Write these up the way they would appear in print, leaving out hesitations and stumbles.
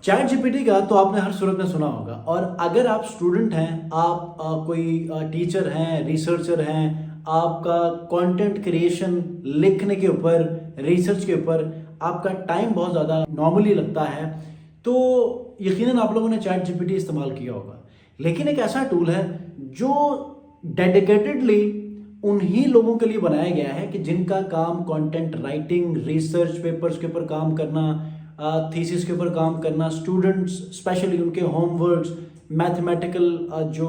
Chat GPT का तो आपने हर सूरत में सुना होगा। और अगर आप स्टूडेंट हैं, आप कोई टीचर हैं, रिसर्चर हैं, आपका कंटेंट क्रिएशन लिखने के ऊपर, रिसर्च के ऊपर आपका टाइम बहुत ज़्यादा नॉर्मली लगता है, तो यकीनन आप लोगों ने चैट जीपीटी इस्तेमाल किया होगा। लेकिन एक ऐसा टूल है जो डेडिकेटेडली उन्हीं लोगों के लिए बनाया गया है कि जिनका काम कंटेंट राइटिंग, रिसर्च पेपर्स के ऊपर काम करना, थीसिस के ऊपर काम करना, स्टूडेंट्स स्पेशली उनके होमवर्क्स, मैथमेटिकल जो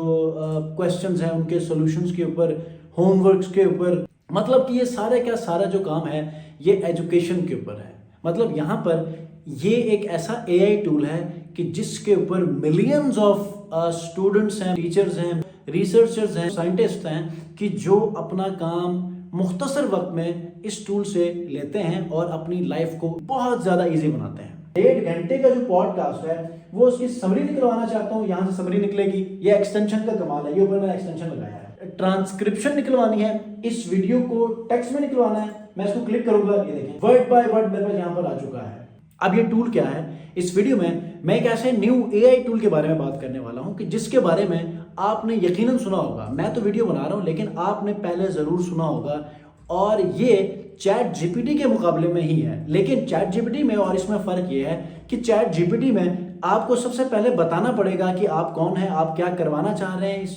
क्वेश्चंस हैं उनके सॉल्यूशंस के ऊपर, होमवर्क्स के ऊपर, मतलब कि ये सारा जो काम है ये एजुकेशन के ऊपर है। मतलब यहाँ पर ये एक ऐसा एआई टूल है कि जिसके ऊपर मिलियंस ऑफ स्टूडेंट्स हैं, टीचर्स हैं, रिसर्चर्स हैं, साइंटिस्ट हैं कि जो अपना काम मुख्तसर वक्त में इस टूल से लेते हैं और अपनी लाइफ को बहुत ज़्यादा ईजी बनाते हैं। 1.5 घंटे का जो पॉडकास्ट है वो उसकी समरी निकलवाना चाहता हूँ, यहाँ से समरी निकलेगी। ये एक्सटेंशन का कमाल है, ये ऊपर मैंने एक्सटेंशन लगाया है। ट्रांसक्रिप्शन निकलवानी है, इस वीडियो को टेक्स्ट में निकलवाना है, मैं इसको क्लिक करूंगा, ये देखें वर्ड बाय वर्ड मेरे पास यहाँ पर आ चुका है। अब ये टूल क्या है, इस वीडियो में मैं एक ऐसे न्यू एआई टूल के बारे में बात करने वाला हूं कि जिसके बारे में आपने यकीनन सुना होगा। मैं तो वीडियो बना रहा हूं लेकिन आपने पहले जरूर सुना होगा, और ये चैट जीपीटी के मुकाबले में ही है। लेकिन चैट जीपीटी में और इसमें फर्क ये है कि चैट जीपीटी में आपको सबसे पहले बताना पड़ेगा कि आप कौन हैं, आप क्या करवाना चाह रहे हैं इस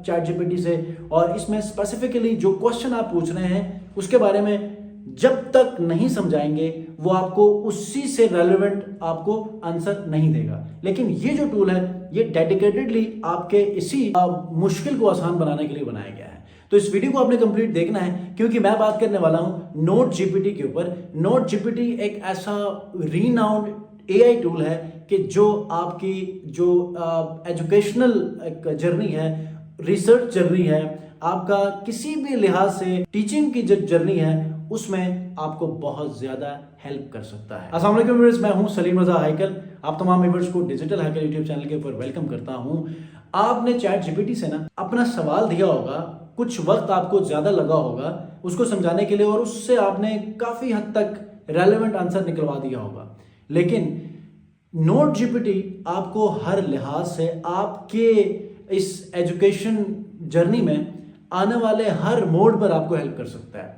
चैट जीपीटी से, और इसमें स्पेसिफिकली जो क्वेश्चन आप पूछ रहे हैं उसके बारे में जब तक नहीं समझाएंगे वो आपको उसी से रेलेवेंट आपको आंसर नहीं देगा। लेकिन ये जो टूल है ये डेडिकेटेडली आपके इसी मुश्किल को आसान बनाने के लिए बनाया गया है। तो इस वीडियो को आपने कंप्लीट देखना है क्योंकि मैं बात करने वाला हूं नोट जीपीटी के ऊपर। नोट जीपीटी एक ऐसा रीनाउंड एआई टूल है कि जो आपकी जो एजुकेशनल जर्नी है, रिसर्च जर्नी है, आपका किसी भी लिहाज से टीचिंग की जो जर्नी है उसमें आपको बहुत ज्यादा हेल्प कर सकता है। अस्सलाम वालेकुम व्यूअर्स, मैं हूं सलीम रजा हाइकल। आप तमाम व्यूअर्स को डिजिटल हैकर यूट्यूब चैनल के ऊपर वेलकम करता हूं। आपने चैट जीपीटी से ना अपना सवाल दिया होगा, कुछ वक्त आपको ज्यादा लगा होगा उसको समझाने के लिए, और उससे आपने काफी हद तक रेलेवेंट आंसर निकलवा दिया होगा। लेकिन नोट जीपीटी आपको हर लिहाज से आपके इस एजुकेशन जर्नी में आने वाले हर मोड पर आपको हेल्प कर सकता है।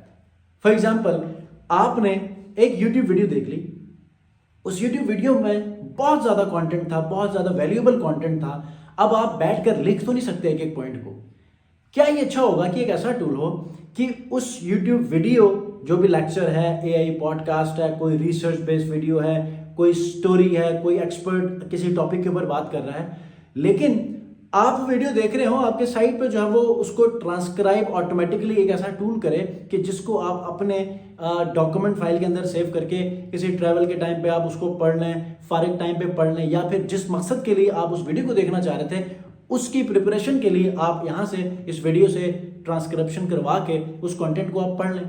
फॉर एग्जाम्पल, आपने एक YouTube वीडियो देख ली, उस YouTube वीडियो में बहुत ज़्यादा कंटेंट था, बहुत ज़्यादा वैल्यूएबल कंटेंट था। अब आप बैठकर लिख तो नहीं सकते एक एक पॉइंट को। क्या ये अच्छा होगा कि एक ऐसा टूल हो कि उस YouTube वीडियो, जो भी लेक्चर है, एआई पॉडकास्ट है, कोई रिसर्च बेस्ड वीडियो है, कोई स्टोरी है, कोई एक्सपर्ट किसी टॉपिक के ऊपर बात कर रहा है, लेकिन आप वीडियो देख रहे हो, आपके साइट पे जो है वो उसको ट्रांसक्राइब ऑटोमेटिकली एक ऐसा टूल करे कि जिसको आप अपने डॉक्यूमेंट फाइल के अंदर सेव करके किसी ट्रैवल के टाइम पे आप उसको पढ़ लें, फारिग टाइम पे पढ़ लें, या फिर जिस मकसद के लिए आप उस वीडियो को देखना चाह रहे थे उसकी प्रिपरेशन के लिए आप यहाँ से इस वीडियो से ट्रांसक्रिप्शन करवा के उस कंटेंट को आप पढ़ लें।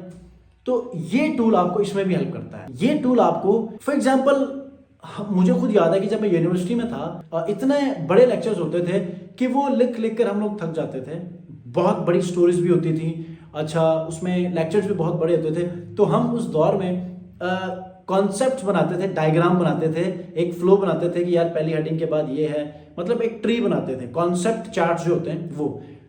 तो ये टूल आपको इसमें भी हेल्प करता है। ये टूल आपको, फॉर एग्जाम्पल, मुझे खुद याद है कि जब मैं यूनिवर्सिटी में था इतने बड़े लेक्चर्स होते थे कि वो लिख लिख कर हम लोग थक जाते थे। बहुत बड़ी स्टोरीज भी होती थी, अच्छा उसमें लेक्चर्स भी बहुत बड़े होते थे। तो हम उस दौर में कॉन्सेप्ट बनाते थे, डायग्राम बनाते थे, एक फ्लो बनाते थे कि यार पहली हेडिंग के बाद ये है, मतलब एक ट्री बनाते थे, कॉन्सेप्ट चार्ट्स जो होते हैं वो।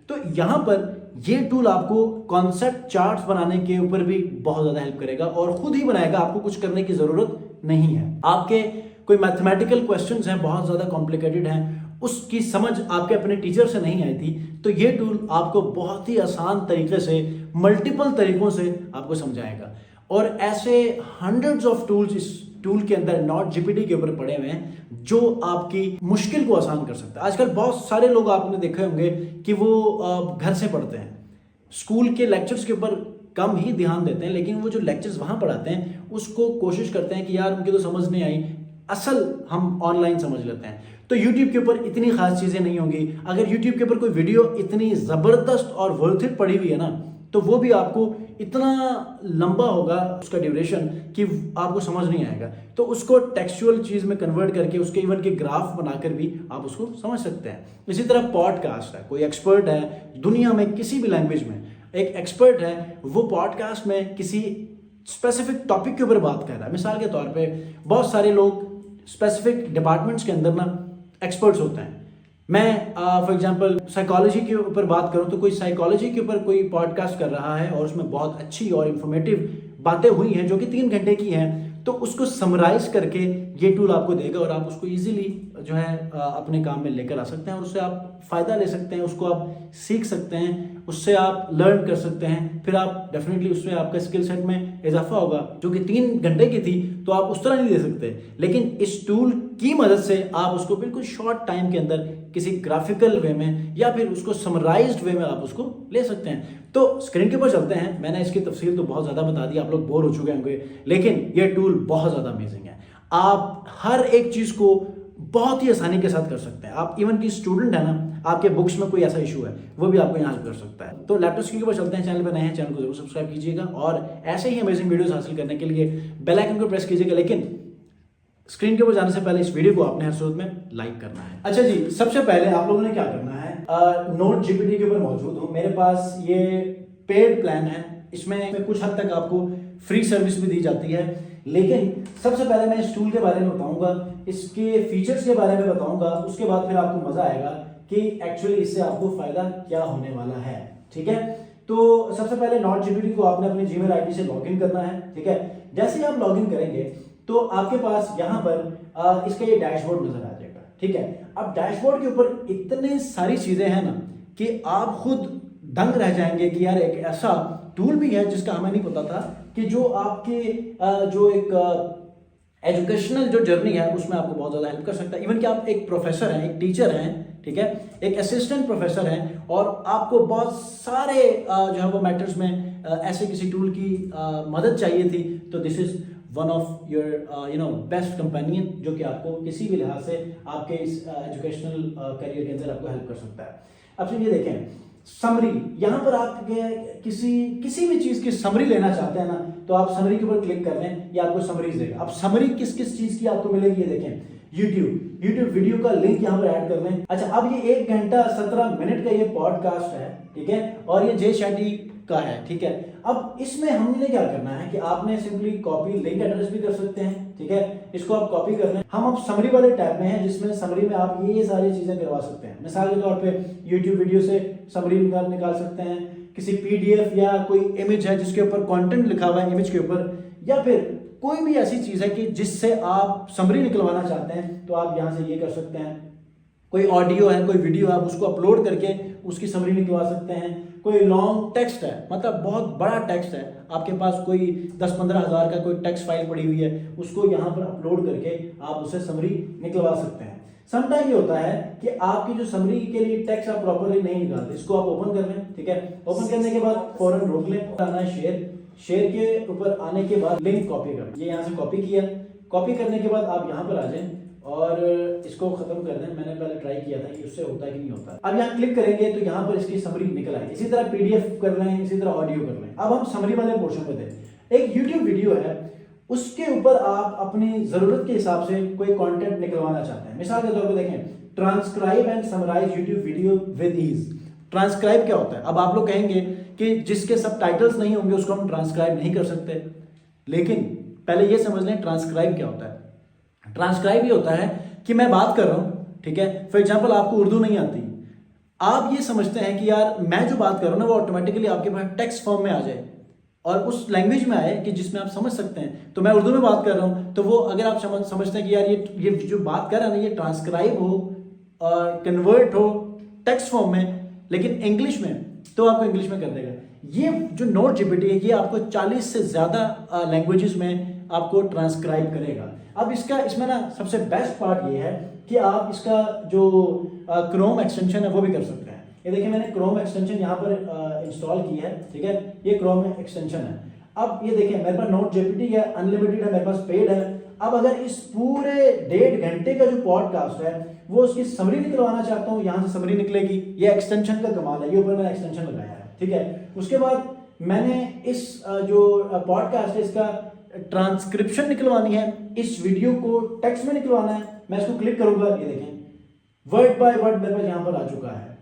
तो यहाँ पर ये टूल आपको कॉन्सेप्ट चार्ट्स बनाने के ऊपर भी बहुत ज़्यादा हेल्प करेगा और खुद ही बनाएगा, आपको कुछ करने की ज़रूरत नहीं है। आपके कोई मैथमेटिकल क्वेश्चंस हैं, बहुत ज़्यादा कॉम्प्लिकेटेड हैं, उसकी समझ आपके अपने टीचर से नहीं आई थी, तो ये टूल आपको बहुत ही आसान तरीके से, मल्टीपल तरीकों से आपको समझाएगा। और ऐसे हंड्रेड्स ऑफ टूल्स इस टूल के अंदर नोट जीपीटी के ऊपर पड़े हुए हैं जो आपकी मुश्किल को आसान कर सकता है। आजकल बहुत सारे लोग आपने देखे होंगे कि वो घर से पढ़ते हैं, स्कूल के लेक्चर्स के ऊपर कम ही ध्यान देते हैं, लेकिन वो जो लेक्चर्स वहाँ पढ़ाते हैं उसको कोशिश करते हैं कि यार उनकी तो समझ नहीं आई, असल हम ऑनलाइन समझ लेते हैं। तो YouTube के ऊपर इतनी खास चीज़ें नहीं होंगी। अगर YouTube के ऊपर कोई वीडियो इतनी ज़बरदस्त और वर्थ इट पड़ी हुई है ना, तो वो भी आपको इतना लंबा होगा उसका ड्यूरेशन कि आपको समझ नहीं आएगा। तो उसको टेक्सचुअल चीज़ में कन्वर्ट करके उसके इवन के ग्राफ बनाकर भी आप उसको समझ सकते हैं। इसी तरह पॉडकास्ट है, कोई एक्सपर्ट है दुनिया में किसी भी लैंग्वेज में, एक एक्सपर्ट है, वो पॉडकास्ट में किसी स्पेसिफिक टॉपिक के ऊपर बात कर रहा है। मिसाल के तौर पे बहुत सारे लोग स्पेसिफिक डिपार्टमेंट्स के अंदर ना एक्सपर्ट्स होते हैं। मैं फॉर एग्जांपल साइकोलॉजी के ऊपर बात करूं तो कोई साइकोलॉजी के ऊपर कोई पॉडकास्ट कर रहा है और उसमें बहुत अच्छी और इन्फॉर्मेटिव बातें हुई हैं जो कि 3 घंटे की हैं, तो उसको समराइज करके ये टूल आपको देगा और आप उसको इजीली जो है अपने काम में लेकर आ सकते हैं और उससे आप फ़ायदा ले सकते हैं, उसको आप सीख सकते हैं, उससे आप लर्न कर सकते हैं। फिर आप डेफिनेटली उसमें आपका स्किल सेट में इजाफा होगा। जो कि 3 घंटे की थी तो आप उस तरह नहीं दे सकते, लेकिन इस टूल की मदद से आप उसको बिल्कुल शॉर्ट टाइम के अंदर किसी ग्राफिकल वे में या फिर उसको समराइज्ड वे में आप उसको ले सकते हैं। तो स्क्रीन के ऊपर चलते हैं। मैंने इसकी तफसील तो बहुत ज़्यादा बता दी, आप लोग बोर हो चुके होंगे, लेकिन ये टूल बहुत ज़्यादा अमेजिंग है। आप हर एक चीज़ को बहुत ही आसानी के साथ कर सकते हैं। आप इवन की स्टूडेंट है ना, आपके बुक्स में कोई ऐसा इशू है वो भी आपको यहाँ से कर सकता है। तो लैपटॉप स्क्रीन के ऊपर चलते हैं। चैनल पर नए हैं, चैनल को जरूर सब्सक्राइब कीजिएगा और ऐसे ही अमेजिंग वीडियोस हासिल करने के लिए बेल आइकन को प्रेस कीजिएगा। लेकिन स्क्रीन के ऊपर जाने से पहले इस वीडियो को आपने हर सूरत में लाइक करना है। अच्छा जी, सबसे पहले आप लोगों ने क्या करना है, नोट जीपीटी के ऊपर मौजूद हूँ। मेरे पास ये पेड प्लान है, इसमें कुछ हद तक आपको फ्री सर्विस भी दी जाती है, लेकिन सबसे पहले मैं इस टूल के बारे में बताऊंगा, इसके फीचर्स के बारे में बताऊंगा, उसके बाद फिर आपको मजा आएगा कि एक्चुअली इससे आपको फायदा क्या होने वाला है। ठीक है, तो सबसे पहले नोट जीपीटी को आपने अपनी जीमेल आईडी से लॉगिन करना है। ठीक है, जैसे ही आप लॉगिन करेंगे तो आपके पास यहाँ पर इसका ये डैशबोर्ड नजर आ जाएगा। ठीक है, अब डैशबोर्ड के ऊपर इतने सारी चीजें हैं ना कि आप खुद दंग रह जाएंगे कि यार एक ऐसा टूल भी है जिसका हमें नहीं पता था कि जो आपके जो एक एजुकेशनल जो जर्नी है उसमें आपको बहुत ज़्यादा हेल्प कर सकता है। इवन कि आप एक प्रोफेसर हैं, एक टीचर हैं, ठीक है, एक असिस्टेंट प्रोफेसर हैं और आपको बहुत सारे जो है वो मैटर्स में ऐसे किसी टूल की मदद चाहिए थी, तो this is one of your best companion जो कि आपको किसी भी लिहाज से आपके इस एजुकेशनल करियर के अंदर आपको हेल्प कर सकता है। अब सुनिए, देखें समरी, यहाँ पर आप किसी भी चीज़ की समरी लेना चाहते हैं ना, तो आप समरी के ऊपर क्लिक कर लें, ये आपको समरीज देगा। अब समरी किस किस चीज़ की आपको मिलेगी ये देखें, यूट्यूब वीडियो का लिंक यहाँ पर ऐड कर लें। अच्छा, अब ये 1 घंटा 17 मिनट का ये पॉडकास्ट है, ठीक है, और ये जय शेट्टी का है। ठीक है, अब इसमें हमने क्या करना है कि आपने सिंपली कॉपी लिंक एड्रेस भी कर सकते हैं। ठीक है, इसको आप कॉपी कर लें। हम अब समरी वाले टैब में हैं जिसमें समरी में आप ये सारी चीजें करवा सकते हैं। मिसाल के तौर पे यूट्यूब वीडियो से समरी निकाल सकते हैं, किसी पीडीएफ या कोई इमेज है जिसके ऊपर कंटेंट लिखा हुआ है इमेज के ऊपर, या फिर कोई भी ऐसी चीज है कि जिससे आप समरी निकलवाना चाहते हैं, तो आप यहां से ये कर सकते हैं। कोई ऑडियो है, कोई वीडियो है, आप उसको अपलोड करके उसकी समरी निकलवा सकते हैं। कोई लॉन्ग टेक्स्ट है, मतलब बहुत बड़ा टेक्स्ट है, आपके पास कोई 10-15 हज़ार का कोई टेक्स्ट फाइल पड़ी हुई है, उसको यहाँ पर अपलोड करके आप उसे समरी निकलवा सकते हैं। समटाइम ये होता है कि आपकी जो समरी के लिए टेक्स्ट आप प्रॉपरली नहीं निकालते, इसको आप ओपन कर लें। ठीक है, ओपन करने के बाद फौरन रोक लें, आना है शेयर के ऊपर आने के बाद लिंक कॉपी कर, ये यहाँ से कॉपी किया। कॉपी करने के बाद आप यहाँ पर आ जाएं और इसको खत्म कर दें। मैंने पहले ट्राई किया था कि उससे होता है कि नहीं होता। अब यहाँ क्लिक करेंगे तो यहाँ पर इसकी समरी निकल आएगी। इसी तरह पीडीएफ कर लें, इसी तरह ऑडियो कर लें। अब हम समरी वाले पोर्शन पे दें। एक यूट्यूब वीडियो है, उसके ऊपर आप अपनी जरूरत के हिसाब से कोई कंटेंट निकलवाना चाहते हैं। मिसाल के तौर पे देखें, transcribe and summarise YouTube video with ease. Transcribe क्या होता है? अब आप लोग कहेंगे कि जिसके सबटाइटल्स नहीं होंगे उसको हम ट्रांसक्राइब नहीं कर सकते, लेकिन पहले ये समझ लें ट्रांसक्राइब क्या होता है। ट्रांसक्राइब ये होता है कि मैं बात कर रहा हूं, ठीक है, फॉर एग्जांपल आपको उर्दू नहीं आती, आप ये समझते हैं कि यार मैं जो बात कर रहा हूं ना वो ऑटोमेटिकली आपके पास टेक्स्ट फॉर्म में आ जाए और उस लैंग्वेज में आए कि जिसमें आप समझ सकते हैं। तो मैं उर्दू में बात कर रहा हूं, तो वो अगर आप समझते हैं कि यार ये जो बात कर रहा है ना ये ट्रांसक्राइब हो और कन्वर्ट हो टेक्स्ट फॉर्म में लेकिन इंग्लिश में, तो आपको इंग्लिश में कर देगा। ये जो नोट जीपीटी है ये आपको 40 से ज़्यादा लैंग्वेजेस में आपको ट्रांसक्राइब करेगा। अब इसमें ना सबसे बेस्ट पार्ट ये है कि आप इसका जो क्रोम एक्सटेंशन है वो भी कर सकते हैं। ये देखिए मैंने क्रोम एक्सटेंशन यहाँ पर इंस्टॉल की है, ठीक है, ये क्रोम एक्सटेंशन है। अब ये देखिए मेरे पास नोट जीपीटी है, अनलिमिटेड है, मेरे पास पेड है। अब अगर इस पूरे 1.5 घंटे का जो पॉडकास्ट है वो उसकी समरी निकलवाना चाहता हूँ, यहाँ से समरी निकलेगी। ये एक्सटेंशन का कमाल है, ये ऊपर मैंने एक्सटेंशन लगाया है, ठीक है। उसके बाद मैंने इस जो पॉडकास्ट है इसका ट्रांसक्रिप्शन निकलवानी है, इस वीडियो को टेक्स्ट में निकलवाना है। मैं इसको क्लिक करूंगा, ये देखें वर्ड बाय वर्ड मेरे पास यहाँ पर आ चुका है,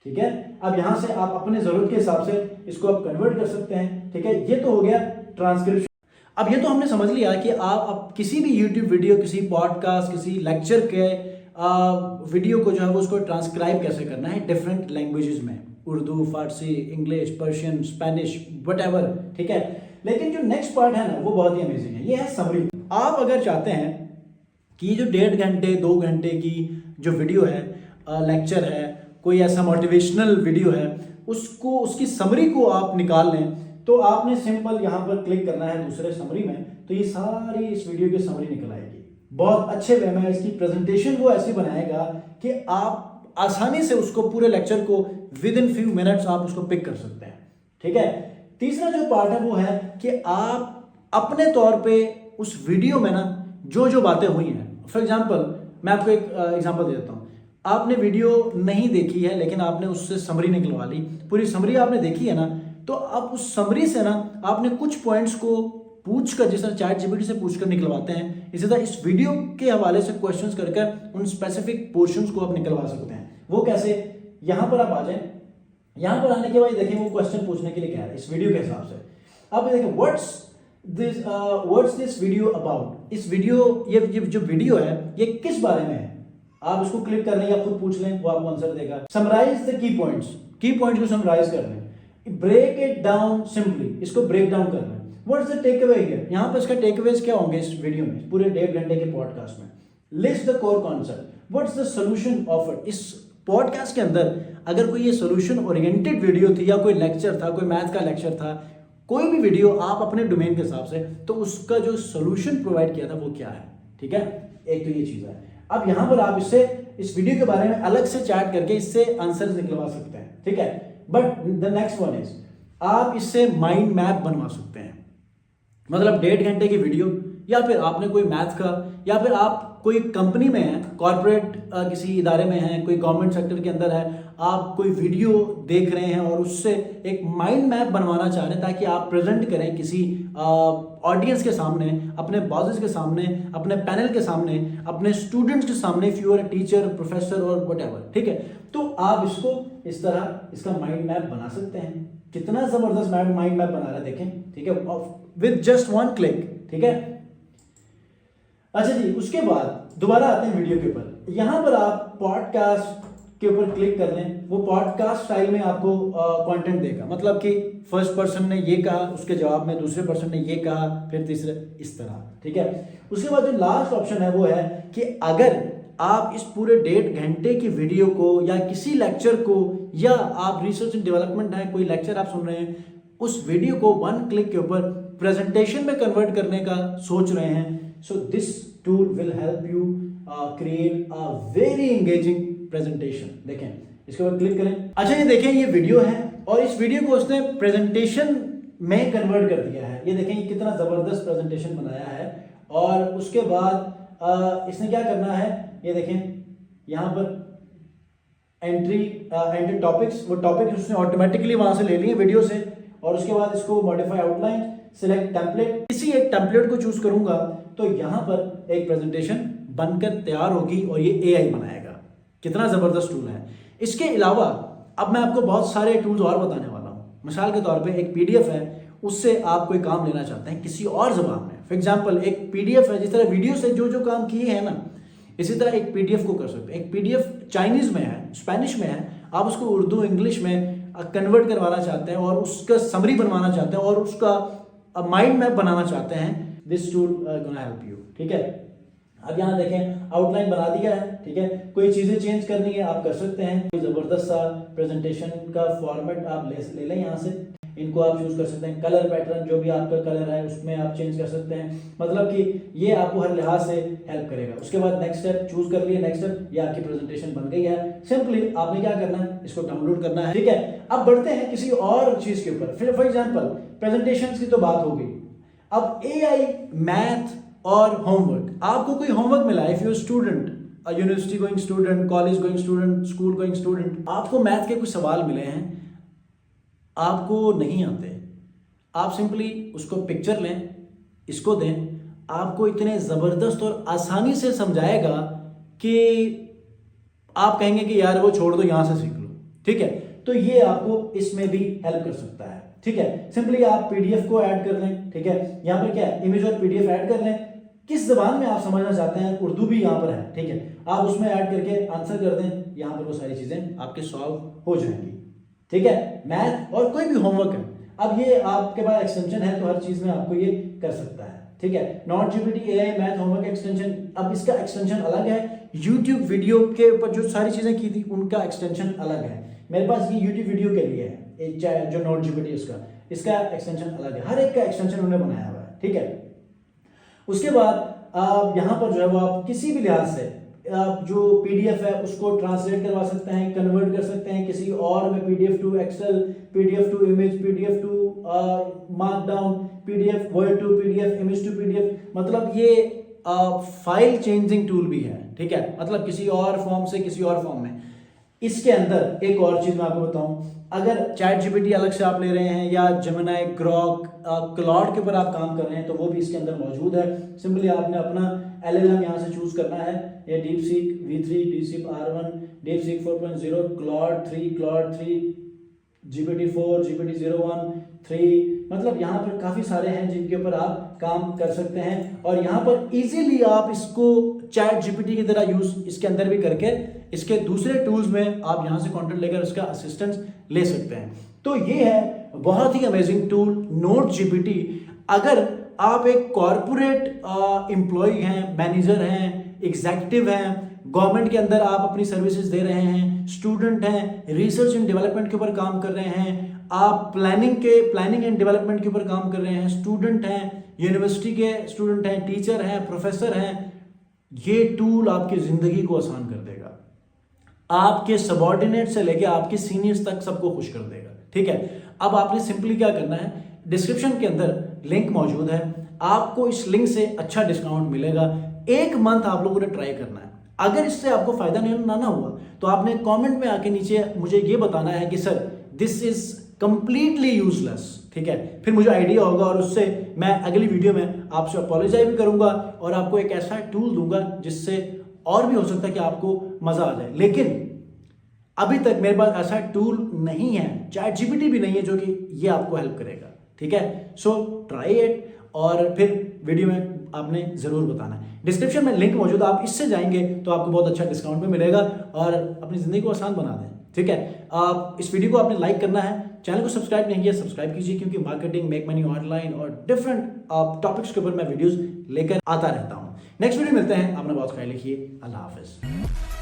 ठीक है। अब यहाँ से आप अपने जरूरत के हिसाब से इसको आप कन्वर्ट कर सकते हैं, ठीक है। ये तो हो गया ट्रांसक्रिप्शन। अब ये तो हमने समझ लिया कि आप किसी भी यूट्यूब वीडियो, किसी पॉडकास्ट, किसी लेक्चर के वीडियो को जो है वो उसको ट्रांसक्राइब कैसे करना है डिफरेंट लैंग्वेजेस में, उर्दू, फारसी, इंग्लिश, पर्शियन, स्पेनिश, वट, ठीक है। लेकिन जो नेक्स्ट पार्ट है ना वो बहुत ही अमेजिंग है, ये है समरी। आप अगर चाहते हैं कि ये जो 1.5 घंटे 2 घंटे की जो वीडियो है, लेक्चर है, कोई ऐसा मोटिवेशनल वीडियो है, उसको, उसकी समरी को आप निकाल लें, तो आपने सिंपल यहाँ पर क्लिक करना है दूसरे समरी में, तो ये सारी इस वीडियो की समरी निकल आएगी। बहुत अच्छे वे में इसकी प्रेजेंटेशन वो ऐसी बनाएगा कि आप आसानी से उसको, पूरे लेक्चर को विद इन फ्यू मिनट्स आप उसको पिक कर सकते हैं, ठीक है। तीसरा जो पार्ट है वो है कि आप अपने तौर पे उस वीडियो में ना जो जो बातें हुई हैं, फॉर एग्जाम्पल मैं आपको एक एग्जाम्पल दे देता हूँ। आपने वीडियो नहीं देखी है लेकिन आपने उससे समरी निकलवा ली, पूरी समरी आपने देखी है ना, तो आप उस समरी से ना आपने कुछ पॉइंट्स को पूछ कर, जिस तरह चैट जीपीटी से पूछ कर निकलवाते हैं, इसी तरह इस वीडियो के हवाले से क्वेश्चंस कर उन स्पेसिफिक पोर्शंस को आप निकलवा सकते हैं। वो कैसे? यहाँ पर आप आ जाएं, यहाँ पर आने के बाद देखें वो क्वेश्चन पूछने के लिए क्या है इस वीडियो के हिसाब से। आप देखें व्हाट्स दिस वीडियो अबाउट। इस वीडियो, ये जो वीडियो है ये किस बारे में है, आप इसको क्लिक कर लें या खुद पूछ लें, वो आपको आंसर देगा। समराइज द की पॉइंट्स को समराइज कर लें, ब्रेक इट डाउन सिंपली, इसको ब्रेक डाउन कर लें। What's the takeaway here, यहाँ पर इसका टेक अवेज क्या होंगे इस वीडियो में, पूरे 1.5 घंटे के पॉडकास्ट में। List the core concept, what's the solution offered. इस पॉडकास्ट के अंदर अगर कोई ये सोल्यूशन ओरिएंटेड वीडियो थी या कोई लेक्चर था, कोई मैथ का लेक्चर था, कोई भी वीडियो आप अपने डोमेन के हिसाब से, तो उसका जो सोल्यूशन प्रोवाइड किया था वो क्या है, ठीक है। एक तो ये चीज है। अब यहां पर आप इससे, इस वीडियो के बारे में अलग से चैट करके इससे आंसर्स निकलवा सकते हैं, ठीक है। But the next one is, आप इससे माइंड मैप बनवा सकते हैं। मतलब 1.5 घंटे की वीडियो, या फिर आपने कोई मैथ का, या फिर आप कोई कंपनी में है, कॉर्पोरेट किसी इदारे में है, कोई गवर्नमेंट सेक्टर के अंदर है, आप कोई वीडियो देख रहे हैं और उससे एक माइंड मैप बनवाना चाह रहे हैं ताकि आप प्रेजेंट करें किसी ऑडियंस के सामने, अपने बॉसेस के सामने, अपने पैनल के सामने, अपने स्टूडेंट्स के सामने, if you are a teacher, professor और व्हाटएवर, ठीक है। तो आप इसको इस तरह इसका माइंड मैप बना सकते हैं। कितना जबरदस्त माइंड मैप बना रहा है देखें, ठीक है, विद जस्ट 1 क्लिक, ठीक है। अच्छा जी, उसके बाद दोबारा आते हैं वीडियो के ऊपर। यहां पर आप पॉडकास्ट के ऊपर क्लिक कर लें, वो पॉडकास्ट स्टाइल में आपको कंटेंट देगा। मतलब कि फर्स्ट पर्सन ने ये कहा, उसके जवाब में दूसरे पर्सन ने ये कहा, फिर तीसरे, इस तरह, ठीक है। उसके बाद जो लास्ट ऑप्शन है वो है कि अगर आप इस पूरे 1.5 घंटे की वीडियो को या किसी लेक्चर को, या आप रिसर्च एंड डेवलपमेंट है, कोई लेक्चर आप सुन रहे हैं, उस वीडियो को 1 क्लिक के ऊपर प्रेजेंटेशन में कन्वर्ट करने का सोच रहे हैं, so this tool will help you create a very engaging presentation। देखें, इसके बाद क्लिक करें। अच्छा, ये देखें, ये वीडियो है और इस वीडियो को उसने प्रेजेंटेशन में कन्वर्ट कर दिया है। ये देखें, ये कितना जबरदस्त प्रेजेंटेशन बनाया है। और उसके बाद इसने क्या करना है, ये देखें यहाँ पर एंट्री टॉपिक्स, वो टॉपिक उसने ऑटोमेटिकली वहां से ले लिए वीडियो से। और उसके बाद इसको मॉडिफाई आउटलाइन, सिलेक्ट टेम्पलेट, किसी एक टेम्पलेट को चूज करूंगा तो यहां पर एक प्रेजेंटेशन बनकर तैयार होगी और ये एआई बनाएगा। कितना जबरदस्त टूल है। इसके अलावा अब मैं आपको बहुत सारे टूल्स और बताने वाला हूं। मिसाल के तौर पे एक पीडीएफ है, उससे आप कोई काम लेना चाहते हैं किसी और जबान में, फॉर एग्जांपल एक पीडीएफ है, जिस तरह वीडियो से जो जो काम किए हैं ना, इसी तरह एक पीडीएफ को कर सकते हैं। एक पीडीएफ चाइनीज में है, स्पेनिश में है, आप उसको उर्दू, इंग्लिश में कन्वर्ट करवाना चाहते हैं और उसका समरी बनवाना चाहते हैं और उसका माइंड मैप बनाना चाहते हैं, this tool gonna help you, ठीक है। अब यहाँ देखें, आउटलाइन बना दिया है, ठीक है। कोई चीजें चेंज करनी है आप कर सकते हैं। कोई जबरदस्त सा प्रेजेंटेशन का फॉर्मेट आप ले लें यहाँ से, इनको आप चूज कर सकते हैं। कलर पैटर्न, जो भी आपका कलर है उसमें आप चेंज कर सकते हैं। मतलब कि ये आपको हर लिहाज से हेल्प करेगा। उसके बाद नेक्स्ट स्टेप चूज कर लिए, नेक्स्ट स्टेप, ये आपकी प्रेजेंटेशन बन गई है। सिंपली आपने क्या करना है, इसको डाउनलोड करना है, ठीक है। अब बढ़ते हैं किसी और चीज के ऊपर। फिर फॉर एग्जाम्पल प्रेजेंटेशन की तो बात हो गई, अब एआई, मैथ और होमवर्क। आपको कोई होमवर्क मिला, if you student, university going student, college going student, school going student, आपको मैथ के कुछ सवाल मिले हैं, आपको नहीं आते, आप सिंपली उसको पिक्चर लें, इसको दें, आपको इतने जबरदस्त और आसानी से समझाएगा कि आप कहेंगे कि यार वो छोड़ दो, यहां से सीख लो, ठीक है। तो ये आपको इसमें भी हेल्प कर सकता है। ठीक है। सिंपली आप पीडीएफ को ऐड कर लें, ठीक है। यहाँ पर क्या है, इमेज और पीडीएफ ऐड कर लें। किस जबान में आप समझना चाहते हैं, उर्दू भी यहाँ पर है, ठीक है। आप उसमें ऐड करके आंसर कर दें, यहाँ पर वो सारी चीजें आपके सॉल्व हो जाएंगी, ठीक है। मैथ और कोई भी होमवर्क है, अब ये आपके पास एक्सटेंशन है तो हर चीज में आपको ये कर सकता है, ठीक है। Not GPT AI math homework extension, अब इसका एक्सटेंशन अलग है। यूट्यूब वीडियो के ऊपर जो सारी चीजें की थी उनका एक्सटेंशन अलग है। मेरे पास ये यूट्यूब वीडियो के लिए है, जो नॉट जीपीटी इसका एक्सटेंशन अलग है। हर एक का एक्सटेंशन उन्होंने बनाया हुआ है, ठीक है। उसके बाद आप यहाँ पर जो है वो आप किसी भी लिहाज से आप जो पीडीएफ है उसको ट्रांसलेट करवा सकते हैं, कन्वर्ट कर सकते हैं किसी और में, PDF to Excel, PDF to image, PDF to markdown, PDF word to PDF, image to PDF. मतलब ये फाइल चेंजिंग टूल भी है, ठीक है। मतलब किसी और फॉर्म से किसी और फॉर्म में। इसके अंदर एक और चीज मैं आपको बताऊं, अगर चैट जीपीटी अलग से आप ले रहे हैं या जेमिनी, ग्रॉक, क्लॉड के ऊपर आप काम कर रहे हैं तो वो भी इसके अंदर मौजूद है। सिंपली आपने अपना एलएलएम यहाँ से चूज करना है, ये DeepSeek V3, DeepSeek R1, DeepSeek 4.0, Claude 3, GPT-4, GPT-01, 3, मतलब यहाँ पर काफी सारे हैं जिनके ऊपर आप काम कर सकते हैं। और यहाँ पर इजीली आप इसको चैट जीपीटी की तरह यूज इसके अंदर भी करके इसके दूसरे टूल्स में आप यहाँ से कंटेंट लेकर उसका असिस्टेंस ले सकते हैं। तो ये है बहुत ही अमेजिंग टूल नोट जीपीटी। अगर आप एक कॉर्पोरेट एम्प्लॉय हैं, मैनेजर हैं, एग्जीक्यूटिव हैं, गवर्नमेंट के अंदर आप अपनी सर्विसेज दे रहे हैं, स्टूडेंट हैं, रिसर्च एंड डेवलपमेंट के ऊपर काम कर रहे हैं, आप प्लानिंग एंड डेवलपमेंट के ऊपर काम कर रहे हैं, स्टूडेंट हैं, यूनिवर्सिटी के स्टूडेंट हैं, टीचर हैं, प्रोफेसर हैं, ये टूल आपकी जिंदगी को आसान कर देगा। आपके सबऑर्डिनेट से लेके आपके सीनियर्स तक सबको खुश कर देगा, ठीक है। अब आपने सिंपली क्या करना है, डिस्क्रिप्शन के अंदर लिंक मौजूद है, आपको इस लिंक से अच्छा डिस्काउंट मिलेगा। 1 मंथ आप लोगों ने ट्राई करना है। अगर इससे आपको फायदा नहीं ना हुआ तो आपने कमेंट में आके नीचे मुझे ये बताना है कि sir this is completely useless, ठीक है। फिर मुझे आइडिया होगा और उससे मैं अगली वीडियो में आपसे अपोलोजाइज भी करूंगा और आपको एक ऐसा टूल दूंगा जिससे और भी हो सकता है कि आपको मजा आ जाए। लेकिन अभी तक मेरे पास ऐसा टूल नहीं है, चैट जीपीटी भी नहीं है जो कि ये आपको हेल्प करेगा, ठीक है। सो ट्राई इट और फिर वीडियो में आपने जरूर बताना है। डिस्क्रिप्शन में लिंक मौजूद है, आप इससे जाएंगे तो आपको बहुत अच्छा डिस्काउंट में मिलेगा और अपनी जिंदगी को आसान बना दें, ठीक है। आप इस वीडियो को आपने लाइक करना है, चैनल को सब्सक्राइब नहीं किया सब्सक्राइब कीजिए, क्योंकि मार्केटिंग, मेक मनी ऑनलाइन और डिफरेंट टॉपिक्स के ऊपर मैं वीडियोस लेकर आता रहता हूं। नेक्स्ट वीडियो मिलते हैं, अपना बहुत ख्याल रखिए, अल्लाह हाफिज।